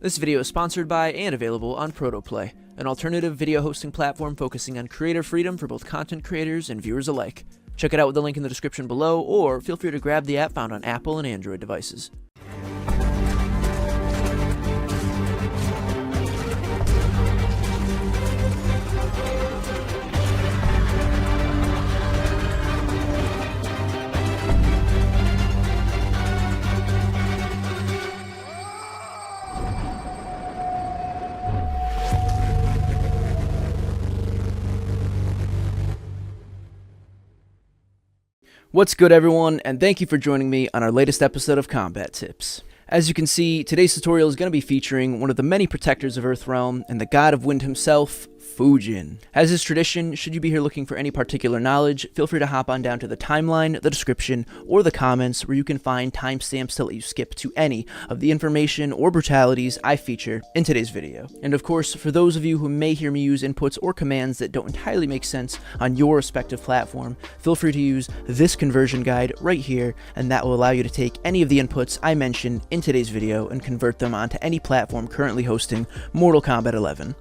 This video is sponsored by and available on ProtoPlay, an alternative video hosting platform focusing on creative freedom for both content creators and viewers alike. Check it out with the link in the description below, or feel free to grab the app found on Apple and Android devices. What's good, everyone, and thank you for joining me on our latest episode of Combat Tips. As you can see, today's tutorial is going to be featuring one of the many protectors of Earthrealm and the god of wind himself, Fujin. As is tradition, should you be here looking for any particular knowledge, feel free to hop on down to the timeline, the description, or the comments where you can find timestamps to let you skip to any of the information or brutalities I feature in today's video. And of course, for those of you who may hear me use inputs or commands that don't entirely make sense on your respective platform, feel free to use this conversion guide right here, and that will allow you to take any of the inputs I mentioned in today's video and convert them onto any platform currently hosting Mortal Kombat 11.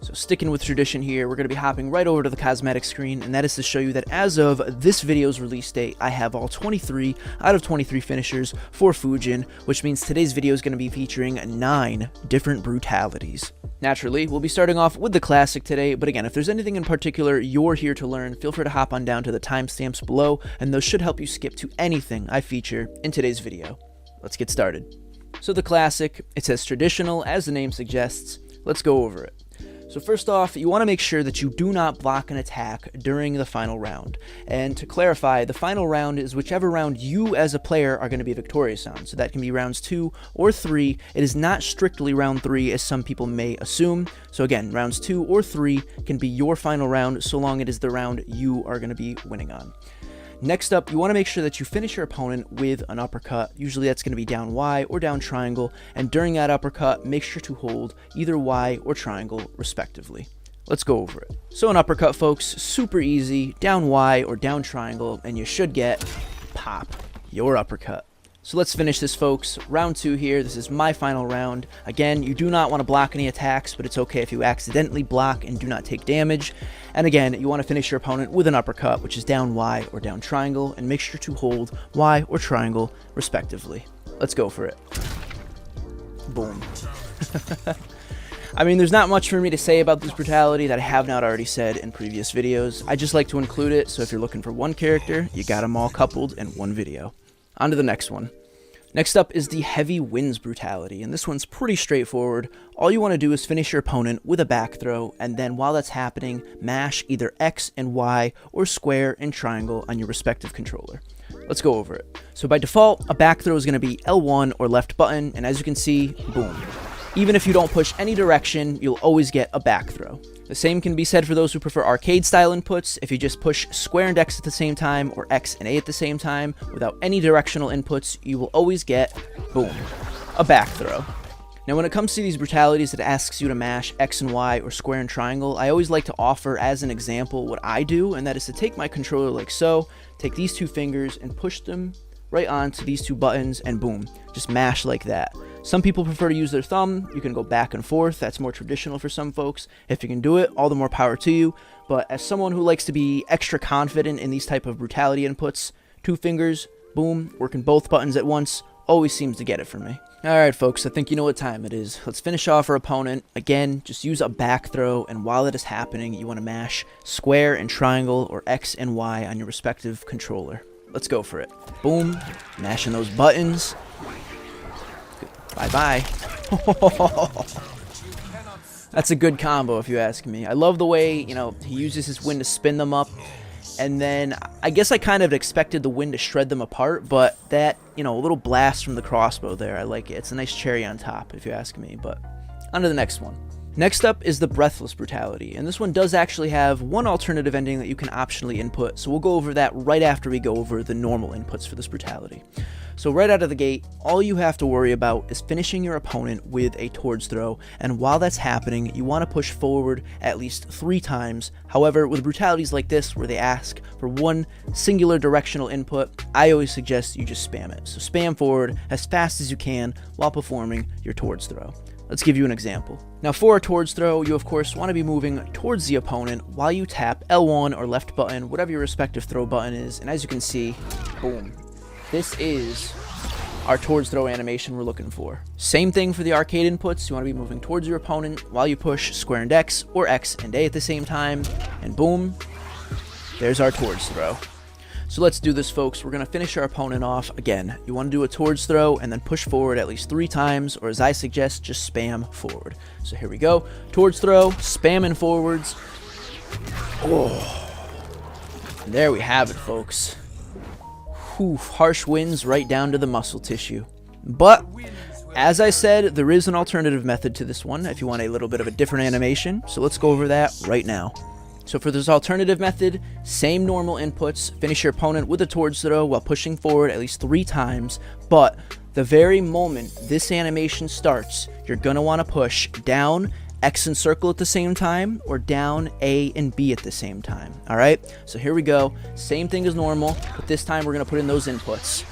So sticking with tradition here, we're going to be hopping right over to the cosmetic screen, and that is to show you that as of this video's release date, I have all 23 out of 23 finishers for Fujin, which means today's video is going to be featuring 9 different brutalities. Naturally, we'll be starting off with the Classic today, but again, if there's anything in particular you're here to learn, feel free to hop on down to the timestamps below, and those should help you skip to anything I feature in today's video. Let's get started. So the Classic, it's as traditional as the name suggests. Let's go over it. So first off, you want to make sure that you do not block an attack during the final round. And to clarify, the final round is whichever round you as a player are going to be victorious on. So that can be rounds 2 or 3. It is not strictly round 3 as some people may assume. So again, rounds 2 or 3 can be your final round so long it is the round you are going to be winning on. Next up, you want to make sure that you finish your opponent with an uppercut. Usually that's going to be down Y or down triangle, and during that uppercut, make sure to hold either Y or triangle respectively. Let's go over it. So an uppercut, folks, super easy, down Y or down triangle, and you should get pop, your uppercut. So let's finish this, folks. Round 2 here. This is my final round. Again, you do not want to block any attacks, but it's okay if you accidentally block and do not take damage. And again, you want to finish your opponent with an uppercut, which is down Y or down triangle, and make sure to hold Y or triangle respectively. Let's go for it. Boom. I mean, there's not much for me to say about this brutality that I have not already said in previous videos. I just like to include it, so if you're looking for one character, you got them all coupled in one video. On to the next one. Next up is the Heavy Winds brutality, and this one's pretty straightforward. All you want to do is finish your opponent with a back throw, and then while that's happening, mash either X and Y or square and triangle on your respective controller. Let's go over it. So by default, a back throw is going to be L1 or left button, and as you can see, boom. Even if you don't push any direction, you'll always get a back throw. The same can be said for those who prefer arcade-style inputs. If you just push square and X at the same time, or X and A at the same time, without any directional inputs, you will always get, boom, a back throw. Now when it comes to these brutalities that asks you to mash X and Y or square and triangle, I always like to offer as an example what I do, and that is to take my controller like so, take these 2 fingers and push them right onto these 2 buttons, and boom, just mash like that. Some people prefer to use their thumb. You can go back and forth. That's more traditional for some folks. If you can do it, all the more power to you. But as someone who likes to be extra confident in these type of brutality inputs, 2 fingers, boom, working both buttons at once, always seems to get it for me. Alright folks, I think you know what time it is. Let's finish off our opponent. Again, just use a back throw, and while it is happening, you want to mash square and triangle or X and Y on your respective controller. Let's go for it. Boom, mashing those buttons. Bye-bye. That's a good combo if you ask me. I love the way, he uses his wind to spin them up. And then, I guess I kind of expected the wind to shred them apart, but that, a little blast from the crossbow there, I like it. It's a nice cherry on top if you ask me, but on to the next one. Next up is the Breathless brutality, and this one does actually have one alternative ending that you can optionally input, so we'll go over that right after we go over the normal inputs for this brutality. So right out of the gate, all you have to worry about is finishing your opponent with a towards throw, and while that's happening, you want to push forward at least 3 times. However, with brutalities like this, where they ask for one singular directional input, I always suggest you just spam it. So spam forward as fast as you can while performing your towards throw. Let's give you an example. Now for a towards throw, you of course want to be moving towards the opponent while you tap L1 or left button, whatever your respective throw button is, and as you can see, boom. This is our towards throw animation we're looking for. Same thing for the arcade inputs. You want to be moving towards your opponent while you push square and X or X and A at the same time, and boom, there's our towards throw. So let's do this, folks. We're going to finish our opponent off. Again, you want to do a towards throw and then push forward at least 3 times, or as I suggest, just spam forward. So here we go. Towards throw, spamming forwards. Oh, and there we have it, folks. Whew, harsh winds right down to the muscle tissue. But as I said, there is an alternative method to this one if you want a little bit of a different animation. So let's go over that right now. So for this alternative method, same normal inputs, finish your opponent with a towards throw while pushing forward at least 3 times, but the very moment this animation starts, you're going to want to push down, X and circle at the same time, or down, A and B at the same time, alright? So here we go, same thing as normal, but this time we're going to put in those inputs.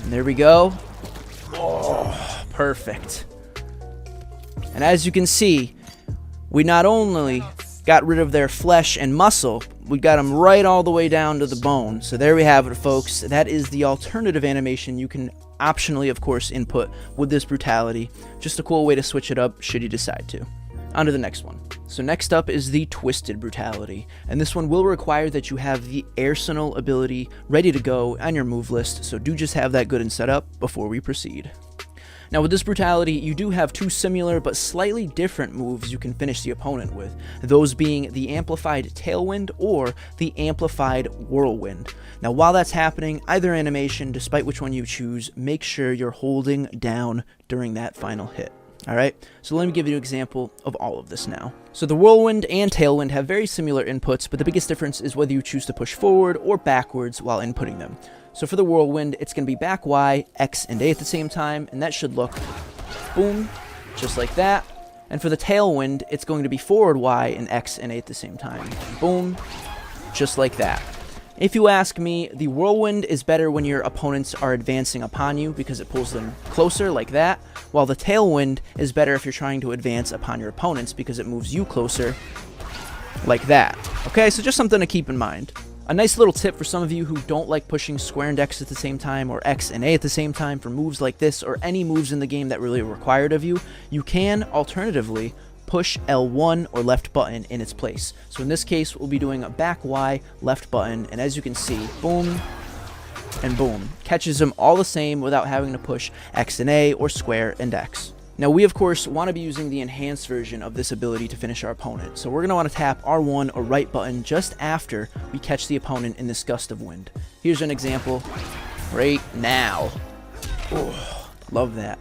And there we go. Oh, perfect. And as you can see, we not only got rid of their flesh and muscle, we got them right all the way down to the bone. So there we have it, folks. That is the alternative animation you can optionally, of course, input with this Brutality. Just a cool way to switch it up should you decide to. On to the next one. So next up is the Twisted Brutality, and this one will require that you have the Arsenal ability ready to go on your move list, so do just have that good and set up before we proceed. Now with this Brutality, you do have 2 similar but slightly different moves you can finish the opponent with, those being the Amplified Tailwind or the Amplified Whirlwind. Now while that's happening, either animation, despite which one you choose, make sure you're holding down during that final hit. Alright, so let me give you an example of all of this now. So the Whirlwind and Tailwind have very similar inputs, but the biggest difference is whether you choose to push forward or backwards while inputting them. So for the Whirlwind, it's going to be back Y, X, and A at the same time, and that should look, boom, just like that. And for the Tailwind, it's going to be forward Y and X and A at the same time. Boom, just like that. If you ask me, the Whirlwind is better when your opponents are advancing upon you because it pulls them closer like that, while the Tailwind is better if you're trying to advance upon your opponents because it moves you closer like that. Okay, so just something to keep in mind. A nice little tip for some of you who don't like pushing square and X at the same time or X and A at the same time for moves like this or any moves in the game that really are required of you, you can alternatively push L1 or left button in its place. So in this case, we'll be doing a back Y, left button, and as you can see, boom and boom. Catches them all the same without having to push X and A or square and X. Now we of course want to be using the enhanced version of this ability to finish our opponent, so we're going to want to tap R1 or right button just after we catch the opponent in this gust of wind. Here's an example right now. Oh, love that.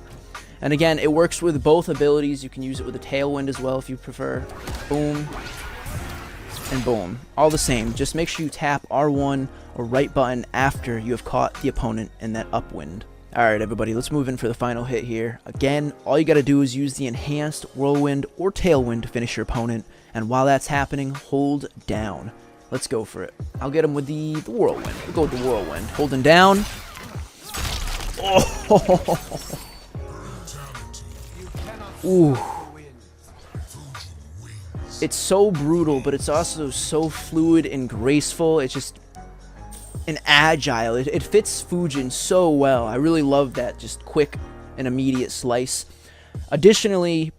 And again, it works with both abilities. You can use it with a Tailwind as well if you prefer. Boom and boom. All the same, just make sure you tap R1 or right button after you have caught the opponent in that upwind. Alright everybody, let's move in for the final hit here. Again, all you gotta do is use the enhanced Whirlwind or Tailwind to finish your opponent, and while that's happening, hold down. Let's go for it. I'll get him with the Whirlwind. We'll go with the Whirlwind. Holding down. Oh! Ooh. It's so brutal, but it's also so fluid and graceful. It's just and agile. It fits Fujin so well. I really love that just quick and immediate slice. Additionally,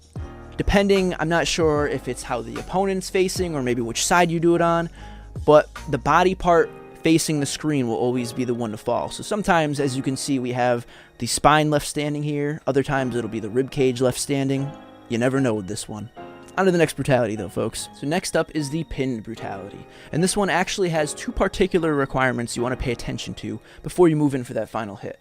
depending, I'm not sure if it's how the opponent's facing or maybe which side you do it on, but the body part facing the screen will always be the one to fall. So sometimes, as you can see, we have the spine left standing here. Other times it'll be the rib cage left standing. You never know with this one. On to the next Brutality though, folks. So next up is the Pinned Brutality, and this one actually has 2 particular requirements you want to pay attention to before you move in for that final hit.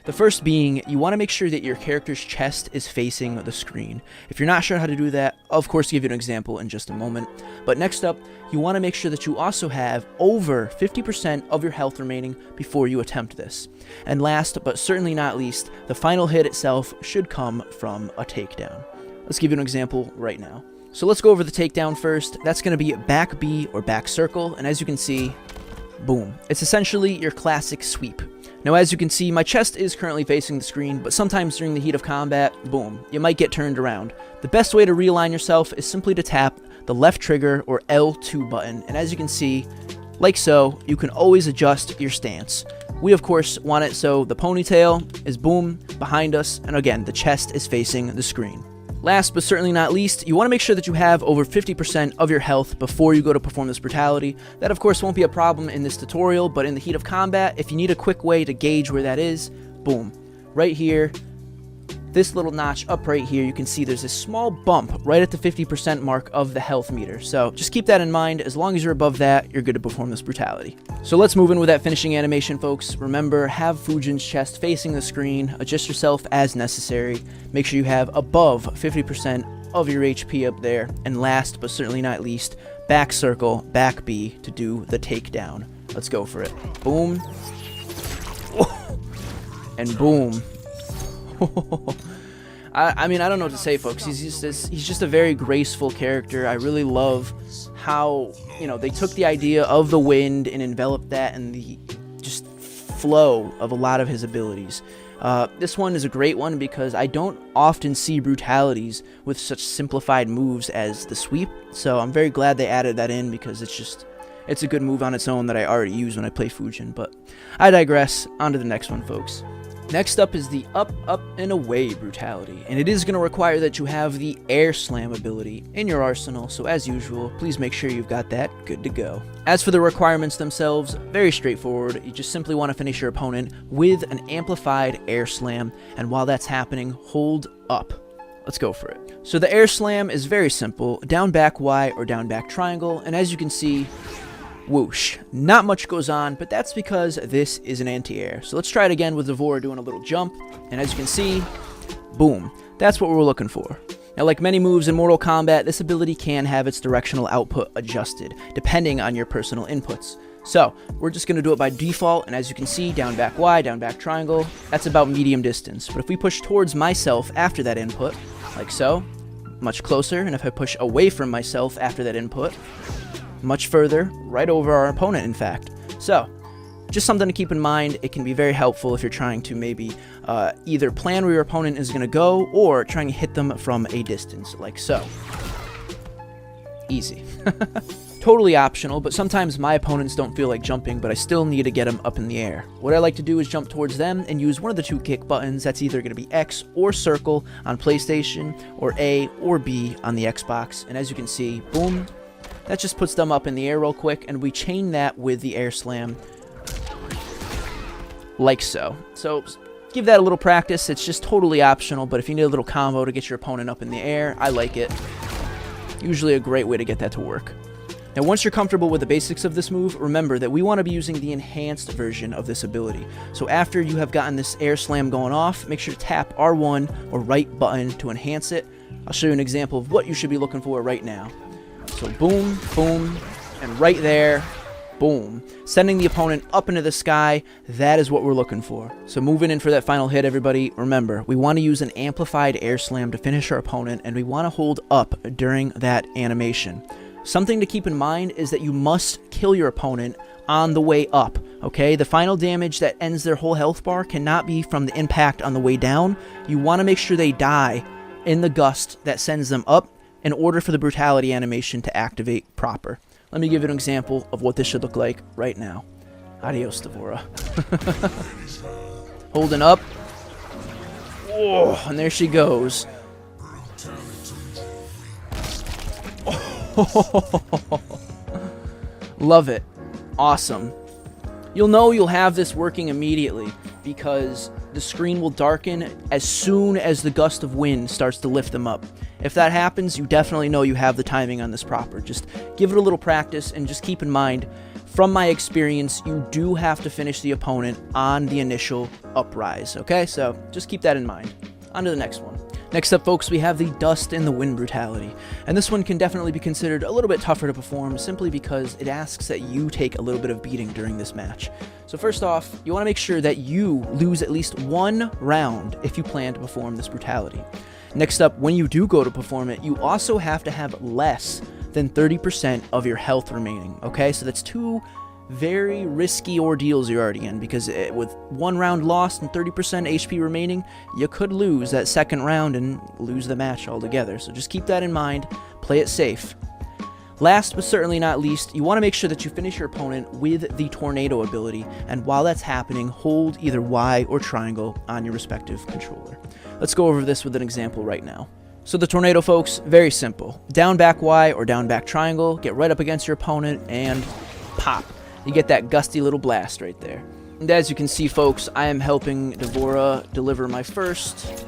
The first being, you want to make sure that your character's chest is facing the screen. If you're not sure how to do that, I'll of course give you an example in just a moment. But next up, you want to make sure that you also have over 50% of your health remaining before you attempt this. And last, but certainly not least, the final hit itself should come from a takedown. Let's give you an example right now. So let's go over the takedown first. That's going to be back B or back circle, and as you can see, Boom. It's essentially your classic sweep. Now, as you can see, my chest is currently facing the screen, but sometimes during the heat of combat, boom, you might get turned around. The best way to realign yourself is simply to tap the left trigger or L2 button, and as you can see, like so, you can always adjust your stance. We, of course, want it so the ponytail is, boom, behind us, and again, the chest is facing the screen. Last but certainly not least, you want to make sure that you have over 50% of your health before you go to perform this brutality. That, of course, won't be a problem in this tutorial, but in the heat of combat, if you need a quick way to gauge where that is, boom, right here, this little notch up right here, you can see there's this small bump right at the 50% mark of the health meter. So just keep that in mind. As long as you're above that, you're good to perform this brutality. So let's move in with that finishing animation, folks. Remember, have Fujin's chest facing the screen. Adjust yourself as necessary. Make sure you have above 50% of your HP up there. And last but certainly not least, back circle, back B to do the takedown. Let's go for it. Boom. And boom. I mean, I don't know what to say, folks. He's just a very graceful character. I really love how, you know, they took the idea of the wind and enveloped that in the just flow of a lot of his abilities. This one is a great one because I don't often see brutalities with such simplified moves as the sweep. So I'm very glad they added that in because it's a good move on its own that I already use when I play Fujin. But I digress. On to the next one, folks. Next up is the up, up, and away brutality, and it is going to require that you have the air slam ability in your arsenal, so as usual, please make sure you've got that good to go. As for the requirements themselves, very straightforward. You just simply want to finish your opponent with an amplified air slam, and while that's happening, hold up. Let's go for it. So the air slam is very simple, down back Y or down back triangle, and as you can see, whoosh. Not much goes on, but that's because this is an anti-air. So let's try it again with Devora doing a little jump, and as you can see, boom. That's what we're looking for. Now, like many moves in Mortal Kombat, this ability can have its directional output adjusted, depending on your personal inputs. So, we're just going to do it by default, and as you can see, down back Y, down back triangle, that's about medium distance. But if we push towards myself after that input, like so, much closer, and if I push away from myself after that input, much further, right over our opponent, in fact. So, just something to keep in mind. It can be very helpful if you're trying to maybe either plan where your opponent is going to go or trying to hit them from a distance, like so. Easy. Totally optional, but sometimes my opponents don't feel like jumping, but I still need to get them up in the air. What I like to do is jump towards them and use one of the two kick buttons. That's either going to be X or circle on PlayStation, or A or B on the Xbox. And as you can see, boom. That just puts them up in the air real quick, and we chain that with the air slam, like so. So, give that a little practice. It's just totally optional, but if you need a little combo to get your opponent up in the air, I like it. Usually a great way to get that to work. Now, once you're comfortable with the basics of this move, remember that we want to be using the enhanced version of this ability. So after you have gotten this air slam going off, make sure to tap R1 or right button to enhance it. I'll show you an example of what you should be looking for right now. So boom, boom, and right there, boom. Sending the opponent up into the sky, that is what we're looking for. So moving in for that final hit, everybody, remember, we want to use an amplified air slam to finish our opponent, and we want to hold up during that animation. Something to keep in mind is that you must kill your opponent on the way up, okay? The final damage that ends their whole health bar cannot be from the impact on the way down. You want to make sure they die in the gust that sends them up in order for the brutality animation to activate proper. Let me give you an example of what this should look like right now. Adios, Devora. Holding up. Oh, and there she goes. Love it. Awesome. You'll know you'll have this working immediately because the screen will darken as soon as the gust of wind starts to lift them up. If that happens, you definitely know you have the timing on this proper. Just give it a little practice and just keep in mind, from my experience, you do have to finish the opponent on the initial uprise, okay? So just keep that in mind. On to the next one. Next up, folks, we have the Dust in the Wind brutality, and this one can definitely be considered a little bit tougher to perform simply because it asks that you take a little bit of beating during this match. So first off, you want to make sure that you lose at least one round if you plan to perform this brutality. Next up, when you do go to perform it, you also have to have less than 30% of your health remaining, okay? So that's two very risky ordeals you're already in, because with 1 round lost and 30% HP remaining, you could lose that second round and lose the match altogether. So just keep that in mind, play it safe. Last but certainly not least, you want to make sure that you finish your opponent with the tornado ability, and while that's happening, hold either Y or triangle on your respective controller. Let's go over this with an example right now. So the tornado, folks, very simple. Down back Y or down back triangle, get right up against your opponent, and pop. You get that gusty little blast right there. And as you can see, folks, I am helping Devora deliver my first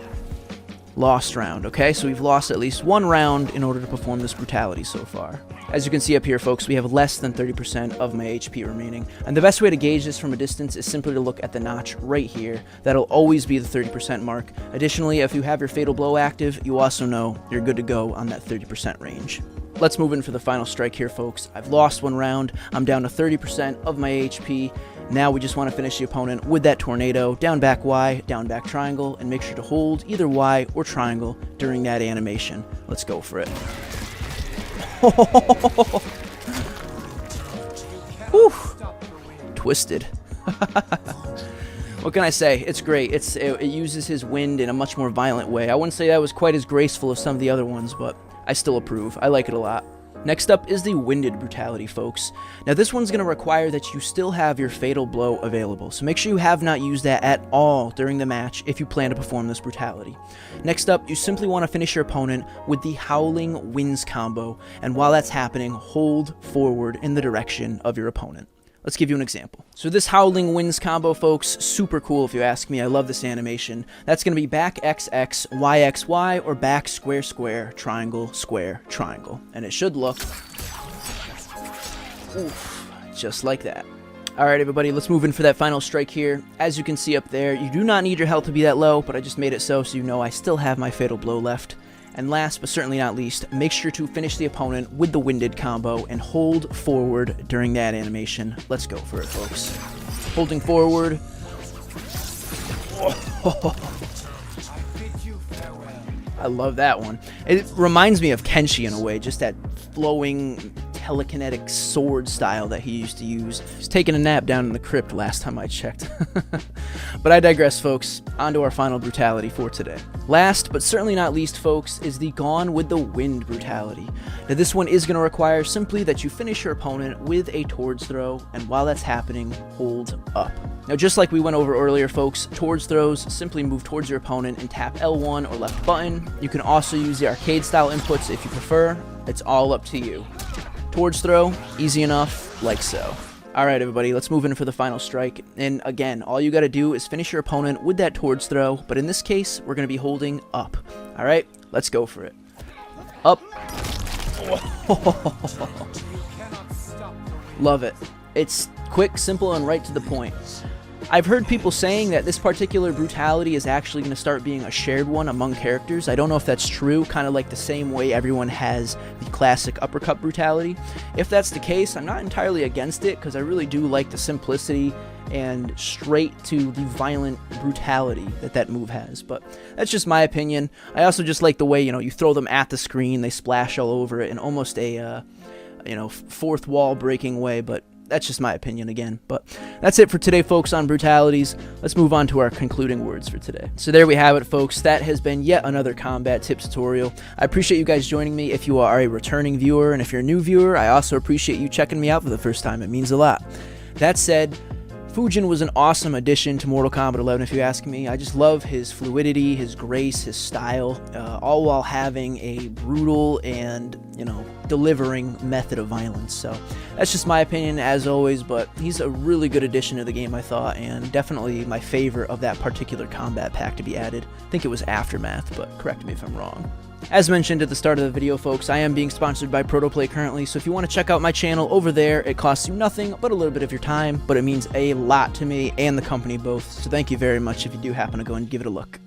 lost round, okay? So we've lost at least 1 round in order to perform this brutality so far. As you can see up here, folks, we have less than 30% of my HP remaining. And the best way to gauge this from a distance is simply to look at the notch right here. That'll always be the 30% mark. Additionally, if you have your Fatal Blow active, you also know you're good to go on that 30% range. Let's move in for the final strike here, folks. I've lost 1 round. I'm down to 30% of my HP. Now we just want to finish the opponent with that tornado, down back Y, down back triangle, and make sure to hold either Y or triangle during that animation. Let's go for it. Whew. Twisted. What can I say? It's great. It uses his wind in a much more violent way. I wouldn't say that was quite as graceful as some of the other ones, but I still approve. I like it a lot. Next up is the winded brutality, folks. Now this one's going to require that you still have your Fatal Blow available, so make sure you have not used that at all during the match if you plan to perform this brutality. Next up, you simply want to finish your opponent with the Howling Winds combo, and while that's happening, hold forward in the direction of your opponent. Let's give you an example. So this Howling Winds combo, folks, super cool if you ask me. I love this animation. That's going to be back XX, YXY, or back square square, triangle, square, triangle. And it should look just like that. Alright everybody, let's move in for that final strike here. As you can see up there, you do not need your health to be that low, but I just made it so you know I still have my Fatal Blow left. And last but certainly not least, make sure to finish the opponent with the winded combo and hold forward during that animation. Let's go for it, folks. Holding forward. I love that one. It reminds me of Kenshi in a way, just that flowing telekinetic sword style that he used to use. He's taking a nap down in the crypt last time I checked. But I digress, folks. On to our final brutality for today. Last but certainly not least, folks, is the Gone with the Wind brutality. Now this one is going to require simply that you finish your opponent with a towards throw, and while that's happening, hold up. Now just like we went over earlier, folks, towards throws, simply move towards your opponent and tap L1 or left button. You can also use the arcade style inputs if you prefer. It's all up to you. Towards throw, easy enough, like so. Alright everybody, let's move in for the final strike. And again, all you gotta do is finish your opponent with that towards throw, but in this case, we're gonna be holding up. Alright, let's go for it. Up. Love it. It's quick, simple, and right to the point. I've heard people saying that this particular brutality is actually going to start being a shared one among characters. I don't know if that's true, kind of like the same way everyone has the classic uppercut brutality. If that's the case, I'm not entirely against it, because I really do like the simplicity and straight to the violent brutality that move has. But that's just my opinion. I also just like the way, you throw them at the screen, they splash all over it in almost a, fourth wall breaking way, but that's just my opinion again. But that's it for today, folks, on brutalities. Let's move on to our concluding words for today. So there we have it, folks. That has been yet another combat tips tutorial. I appreciate you guys joining me if you are a returning viewer, and if you're a new viewer, I also appreciate you checking me out for the first time. It means a lot. That said, Fujin was an awesome addition to Mortal Kombat 11, if you ask me. I just love his fluidity, his grace, his style, all while having a brutal and, delivering method of violence. So that's just my opinion, as always, but he's a really good addition to the game, I thought, and definitely my favorite of that particular combat pack to be added. I think it was Aftermath, but correct me if I'm wrong. As mentioned at the start of the video, folks, I am being sponsored by ProtoPlay currently, so if you want to check out my channel over there, it costs you nothing but a little bit of your time, but it means a lot to me and the company both, so thank you very much if you do happen to go and give it a look.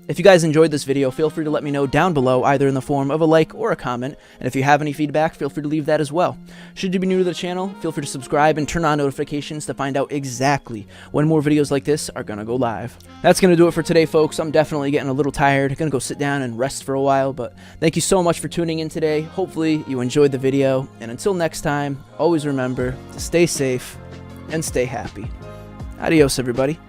If you guys enjoyed this video, feel free to let me know down below, either in the form of a like or a comment, and if you have any feedback, feel free to leave that as well. Should you be new to the channel, feel free to subscribe and turn on notifications to find out exactly when more videos like this are gonna go live. That's gonna do it for today, folks. I'm definitely getting a little tired, gonna go sit down and rest for a while, but thank you so much for tuning in today. Hopefully you enjoyed the video, and until next time, always remember to stay safe and stay happy. Adios, everybody.